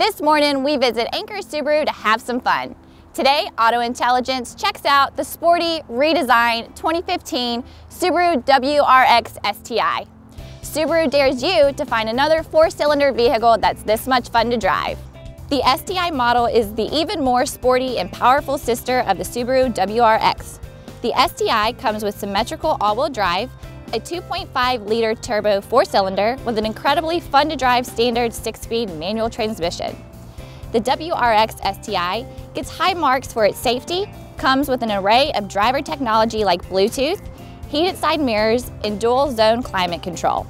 This morning, we visit Anchor Subaru to have some fun. Today, Auto Intelligence checks out the sporty, redesigned 2015 Subaru WRX STI. Subaru dares you to find another four-cylinder vehicle that's this much fun to drive. The STI model is the even more sporty and powerful sister of the Subaru WRX. The STI comes with symmetrical all-wheel drive, a 2.5-liter turbo four-cylinder with an incredibly fun-to-drive standard 6-speed manual transmission. The WRX STI gets high marks for its safety, comes with an array of driver technology like Bluetooth, heated side mirrors, and dual-zone climate control.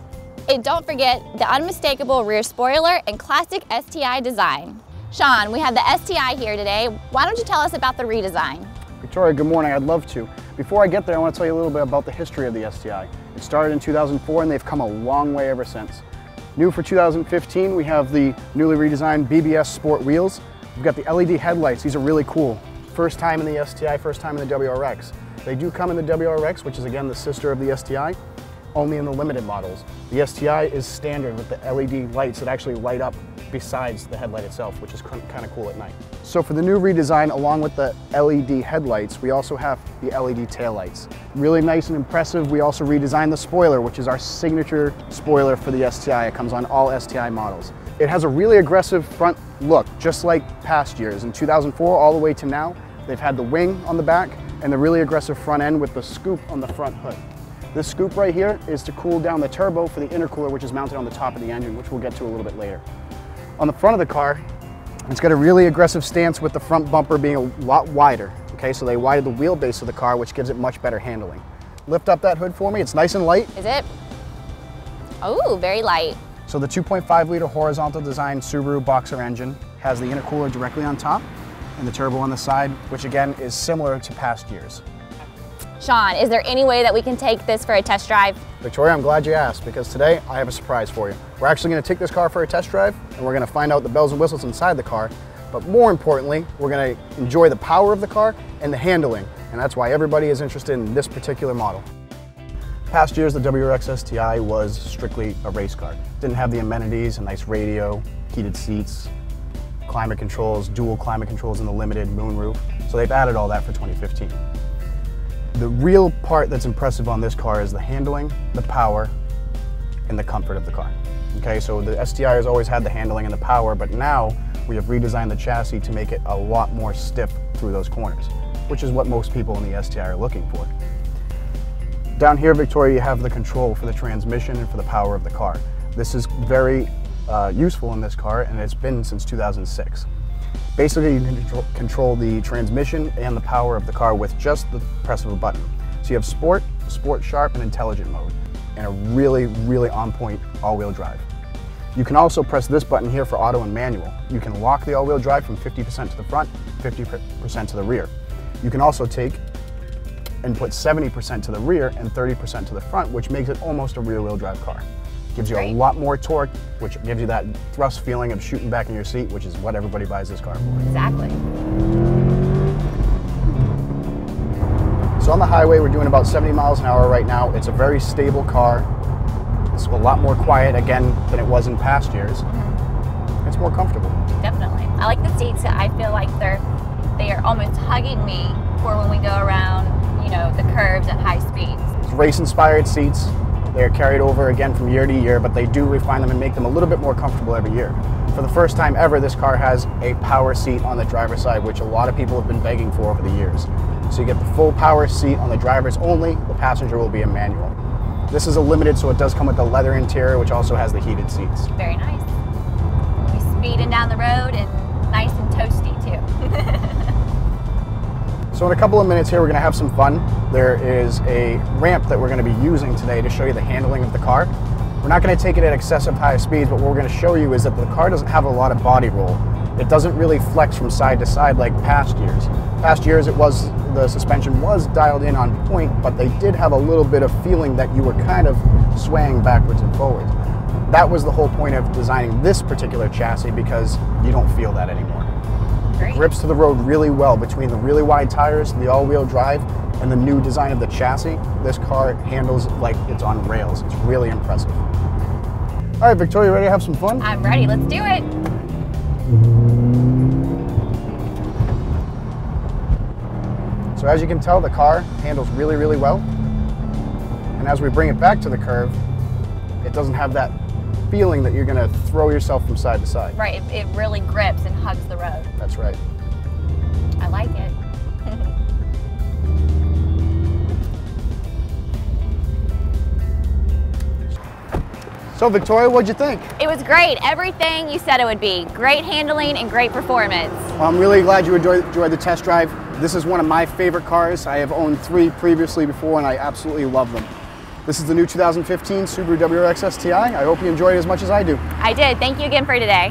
And don't forget the unmistakable rear spoiler and classic STI design. Sean, we have the STI here today. Why don't you tell us about the redesign? Victoria, good morning. I'd love to. Before I get there, I want to tell you a little bit about the history of the STI. It started in 2004 and they've come a long way ever since. New for 2015, we have the newly redesigned BBS Sport wheels. We've got the LED headlights. These are really cool. First time in the STI, first time in the WRX. They do come in the WRX, which is again the sister of the STI, only in the limited models. The STI is standard with the LED lights that actually light up besides the headlight itself, which is kind of cool at night. So for the new redesign, along with the LED headlights, we also have the LED taillights. Really nice and impressive. We also redesigned the spoiler, which is our signature spoiler for the STI. It comes on all STI models. It has a really aggressive front look, just like past years. In 2004 all the way to now, they've had the wing on the back and the really aggressive front end with the scoop on the front hood. This scoop right here is to cool down the turbo for the intercooler, which is mounted on the top of the engine, which we'll get to a little bit later. On the front of the car, it's got a really aggressive stance with the front bumper being a lot wider. Okay, so they widened the wheelbase of the car, which gives it much better handling. Lift up that hood for me. It's nice and light. Is it? Oh, very light. So the 2.5-liter horizontal design Subaru Boxer engine has the intercooler directly on top and the turbo on the side, which again is similar to past years. Sean, is there any way that we can take this for a test drive? Victoria, I'm glad you asked because today I have a surprise for you. We're actually going to take this car for a test drive and we're going to find out the bells and whistles inside the car, but more importantly, we're going to enjoy the power of the car and the handling, and that's why everybody is interested in this particular model. Past years, the WRX STI was strictly a race car. Didn't have the amenities, a nice radio, heated seats, climate controls, dual climate controls in the limited moonroof, so they've added all that for 2015. The real part that's impressive on this car is the handling, the power, and the comfort of the car. Okay, so the STI has always had the handling and the power, but now we have redesigned the chassis to make it a lot more stiff through those corners, which is what most people in the STI are looking for. Down here, Victoria, you have the control for the transmission and for the power of the car. This is very useful in this car, and it's been since 2006. Basically, you can control the transmission and the power of the car with just the press of a button. So you have Sport, Sport Sharp, and Intelligent mode, and a really, really on-point all-wheel drive. You can also press this button here for auto and manual. You can lock the all-wheel drive from 50% to the front, 50% to the rear. You can also take and put 70% to the rear and 30% to the front, which makes it almost a rear-wheel drive car. Gives you a lot more torque, which gives you that thrust feeling of shooting back in your seat, which is what everybody buys this car for. Exactly. So on the highway, we're doing about 70 miles an hour right now. It's a very stable car. It's a lot more quiet, again, than it was in past years. It's more comfortable. Definitely. I like the seats. I feel like they are almost hugging me for when we go around, you know, the curves at high speeds. It's race-inspired seats. They're carried over again from year to year, but they do refine them and make them a little bit more comfortable every year. For the first time ever, this car has a power seat on the driver's side, which a lot of people have been begging for over the years. So you get the full power seat on the driver's only, the passenger will be a manual. This is a limited, so it does come with the leather interior, which also has the heated seats. Very nice. We'll be speeding down the road and nice and toasty too. So in a couple of minutes here, we're going to have some fun. There is a ramp that we're going to be using today to show you the handling of the car. We're not going to take it at excessive high speeds, but what we're going to show you is that the car doesn't have a lot of body roll. It doesn't really flex from side to side like past years. Past years, the suspension was dialed in on point, but they did have a little bit of feeling that you were kind of swaying backwards and forwards. That was the whole point of designing this particular chassis, because you don't feel that anymore. It grips to the road really well between the really wide tires, the all-wheel drive, and the new design of the chassis. This car handles like it's on rails. It's really impressive. All right, Victoria, ready to have some fun? I'm ready. Let's do it. So as you can tell, the car handles really, really well. And as we bring it back to the curve, it doesn't have that feeling that you're gonna throw yourself from side to side. Right, it really grips and hugs the road. That's right. I like it. So Victoria, what'd you think? It was great. Everything you said it would be. Great handling and great performance. Well, I'm really glad you enjoyed the test drive. This is one of my favorite cars. I have owned 3 previously before and I absolutely love them. This is the new 2015 Subaru WRX STI. I hope you enjoyed it as much as I do. I did. Thank you again for today.